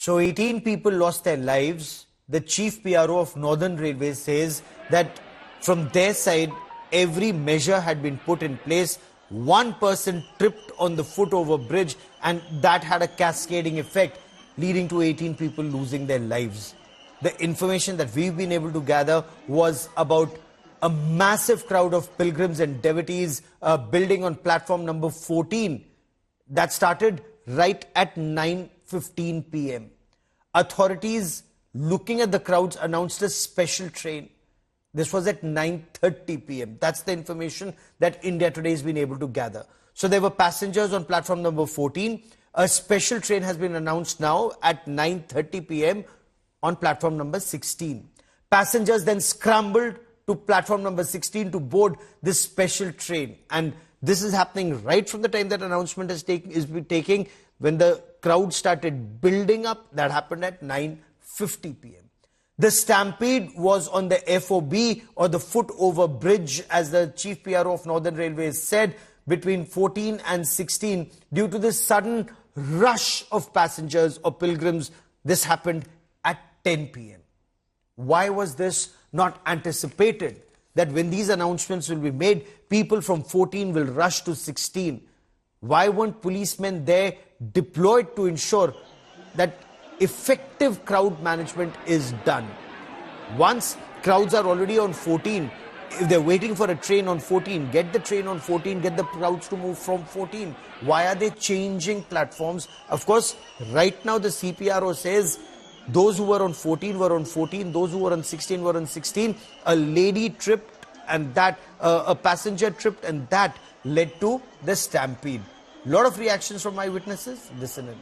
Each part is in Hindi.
So 18 people lost their lives. The chief PRO of Northern Railways says that from their side, every measure had been put in place. One person tripped on the footover bridge and that had a cascading effect, leading to 18 people losing their lives. The information that we've been able to gather was about a massive crowd of pilgrims and devotees building on platform number 14 that started right at 9:15 p.m. Authorities looking at the crowds announced a special train. This was at 9:30 p.m. That's the information that India Today has been able to gather. So there were passengers on platform number 14. A special train has been announced now at 9:30 p.m. on platform number 16. Passengers then scrambled to platform number 16 to board this special train. And this is happening right from the time that announcement is taking when the crowd started building up. That happened at 9:50 p.m. The stampede was on the FOB, or the foot over bridge, as the chief PRO of Northern Railways said, between 14 and 16 due to this sudden rush of passengers or pilgrims. This happened at 10 p.m. Why was this not anticipated? That when these announcements will be made, people from 14 will rush to 16. Why weren't policemen there deployed to ensure that effective crowd management is done? Once crowds are already on 14, if they're waiting for a train on 14, get the train on 14, get the crowds to move from 14. Why are they changing platforms? Of course, right now the CPRO says those who were on 14 were on 14, those who were on 16 were on 16. A lady tripped and that, a passenger tripped and that led to the stampede. Lot of reactions from eyewitnesses. Listen in.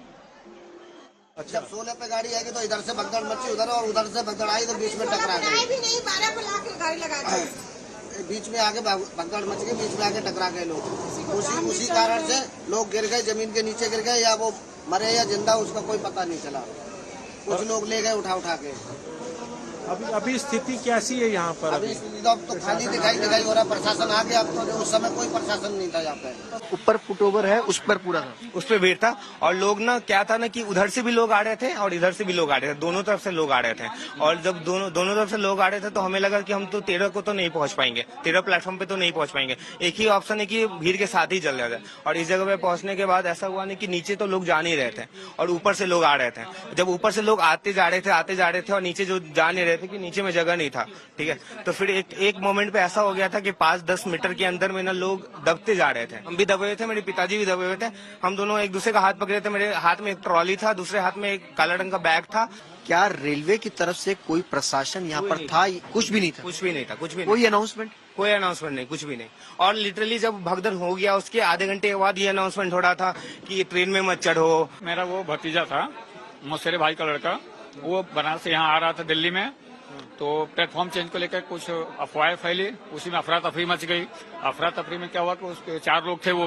जब 16 पे गाड़ी आएगी तो इधर से भगदड़ मची उधर और उधर से भगदड़ आई तो बीच में टकरा गई। भी नहीं 12 पे लाके गाड़ी लगा दी। बीच में आके भगदड़ मच गई, बीच में आके टकरा गए लोग। उसी कारण से लोग गिर गए, जमीन के नीचे गिर गए, या वो मरे या जिंदा उसका कोई पता नहीं चला। कुछ लोग ले गए उठा के। अभी स्थिति कैसी है यहाँ पर? अभी तो खाली दिखाई हो रहा। प्रशासन आ गया, अब तो उस समय कोई प्रशासन नहीं था यहाँ पे। ऊपर फुटओवर है, उस पर पूरा उस पर भीड़ था और लोग ना क्या था ना कि उधर से भी लोग आ रहे थे और इधर से भी लोग आ रहे थे, दोनों तरफ से लोग आ रहे थे। और जब दोनों तरफ से लोग आ रहे थे तो हमें लगा कि हम तो 13 को तो नहीं पहुंच पाएंगे, 13 प्लेटफॉर्म पे तो नहीं पहुंच पाएंगे। एक ही ऑप्शन है कि भीड़ के साथ ही चल जाता है। और इस जगह पे पहुंचने के बाद ऐसा हुआ नहीं कि नीचे तो लोग जा नहीं रहे थे और ऊपर से लोग आ रहे थे। जब ऊपर से लोग आते जा रहे थे और नीचे जो जा नहीं रहे थे कि नीचे में जगह नहीं था, ठीक है। तो फिर एक मोमेंट पे ऐसा हो गया था कि 5-10 मीटर के अंदर में ना लोग दबते जा रहे थे। हम भी दबे हुए थे, मेरे पिताजी भी दबे हुए थे। हम दोनों एक दूसरे का हाथ पकड़े थे। मेरे हाथ में एक ट्रॉली था, दूसरे हाथ में एक काला रंग का बैग था। क्या रेलवे की तरफ से कोई प्रशासन यहाँ पर था? कुछ भी नहीं था। कुछ भी नहीं था, कुछ भी कोई अनाउंसमेंट? कोई अनाउंसमेंट नहीं, कुछ भी नहीं। और लिटरली जब भगदड़ हो गया उसके आधे घंटे के बाद ये अनाउंसमेंट हो रहा था कि ट्रेन में मत चढ़ो। मेरा वो भतीजा था, मौसेरे भाई का लड़का, वो बनारस से यहाँ आ रहा था दिल्ली में, तो प्लेटफॉर्म चेंज को लेकर कुछ अफवाहें फैली, उसी में अफरा तफरी मच गई। अफरा तफरी में क्या हुआ कि उसके 4 लोग थे वो,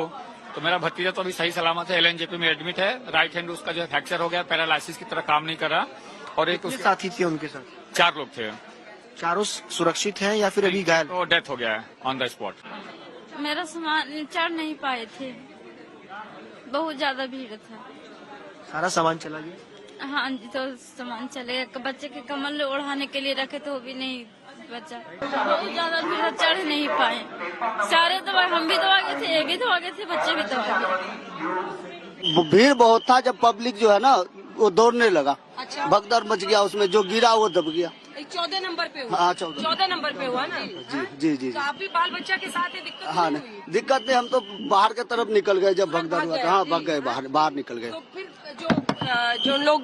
तो मेरा भतीजा तो अभी सही सलामत है, LNJP में एडमिट है। राइट हैंड उसका जो है फ्रैक्चर हो गया, पैरालाइसिस की तरह काम नहीं कर रहा। और एक उसके साथी थे उनके साथ 4 लोग थे। चारों सुरक्षित हैं या फिर अभी घायल? तो डेथ हो गया है ऑन द स्पॉट। मेरा सामान चढ़ नहीं पाए थे, बहुत ज्यादा भीड़ था। सारा सामान चला गया? हाँ जी, तो सामान चलेगा। बच्चे के कमल ओढ़ाने के लिए रखे तो वो भी नहीं बचा। बहुत ज्यादा भीड़, चढ़ नहीं पाए। सारे दबा, हम भी दबा गए थे, ये भी दबा गए थे, बच्चे भी दबा गए। भीड़ बहुत था। जब पब्लिक जो है ना वो दौड़ने लगा, अच्छा। भगदड़ मच गया, उसमें जो गिरा वो दब गया। 14 नंबर पे हुआ। हाँ, 14 नंबर पे हुआ ना। जी। तो आप भी बाल बच्चा के साथ है, दिक्कत हाँ, नहीं हुई? दिक्कत नहीं, हम तो बाहर की तरफ निकल गए जब भगदड़ हुआ था। हाँ, भाग गए, बाहर निकल गए। तो फिर जो लोग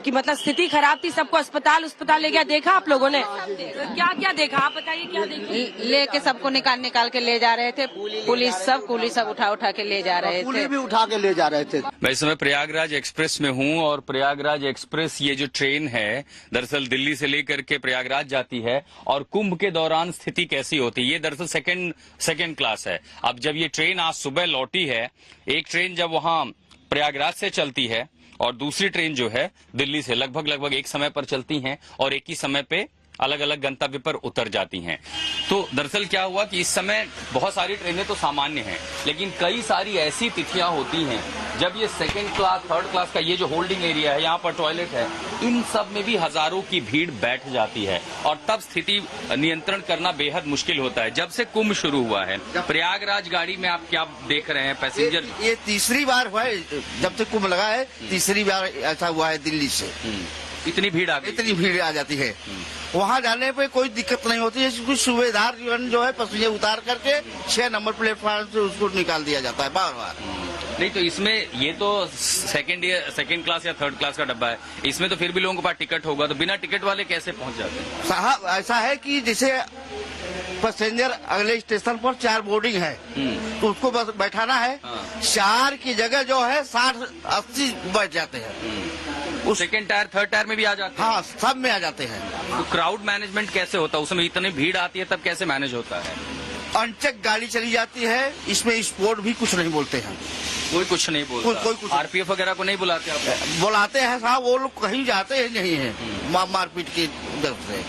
की मतलब स्थिति खराब थी, सबको अस्पताल ले गया। देखा आप लोगों ने? तो क्या देखा, आप बताइए क्या देखा? लेके सबको निकाल के ले जा रहे थे। पुलिस सब उठा के ले जा रहे थे। पुलिस भी उठा के ले जा रहे थे। मैं इस समय प्रयागराज एक्सप्रेस में हूं और प्रयागराज एक्सप्रेस ये जो ट्रेन है दरअसल दिल्ली से लेकर के प्रयागराज जाती है। और कुंभ के दौरान स्थिति कैसी होती है, ये दरअसल सेकेंड क्लास है। अब जब ये ट्रेन आज सुबह लौटी है, एक ट्रेन जब वहां प्रयागराज से चलती है और दूसरी ट्रेन जो है दिल्ली से लगभग एक समय पर चलती हैं और एक ही समय पे अलग अलग गंतव्य पर उतर जाती हैं। तो दरअसल क्या हुआ कि इस समय बहुत सारी ट्रेनें तो सामान्य हैं, लेकिन कई सारी ऐसी तिथियां होती हैं जब ये सेकंड क्लास थर्ड क्लास का ये जो होल्डिंग एरिया है, यहाँ पर टॉयलेट है, इन सब में भी हजारों की भीड़ बैठ जाती है और तब स्थिति नियंत्रण करना बेहद मुश्किल होता है। जब से कुंभ शुरू हुआ है, प्रयागराज गाड़ी में आप क्या देख रहे हैं? पैसेंजर ये तीसरी बार हुआ है, जब से कुंभ लगा है तीसरी बार ऐसा हुआ है दिल्ली से। इतनी भीड़ आ गई, इतनी भीड़ आ जाती है। वहाँ जाने पे कोई दिक्कत नहीं होती है, क्योंकि सूबेदार जो है पैसेंजर उतार करके 6 नंबर प्लेटफॉर्म से उसको निकाल दिया जाता है बार बार। नहीं तो इसमें ये तो सेकंड क्लास या थर्ड क्लास का डब्बा है, इसमें तो फिर भी लोगों के पास टिकट होगा, तो बिना टिकट वाले कैसे पहुंच जाते हैं? साहब ऐसा है कि जैसे पैसेंजर अगले स्टेशन पर 4 बोर्डिंग है, तो उसको बस बैठाना है। 4 की जगह जो है 60-80 बैठ जाते हैं। उस सेकंड टायर थर्ड टायर में भी आ जाते हैं? हाँ, सब में आ जाते हैं। तो क्राउड मैनेजमेंट कैसे होता है? उसमें इतनी भीड़ आती है तब कैसे मैनेज होता है? अनचेक गाड़ी चली जाती है, इसमें स्पोर्ट भी कुछ नहीं बोलते हैं। कोई कुछ नहीं बोलता? कोई कुछ आरपीएफ वगैरह को नहीं बुलाते आप? बुलाते हैं साहब, वो लोग कहीं जाते ही नहीं है मारपीट की डर से।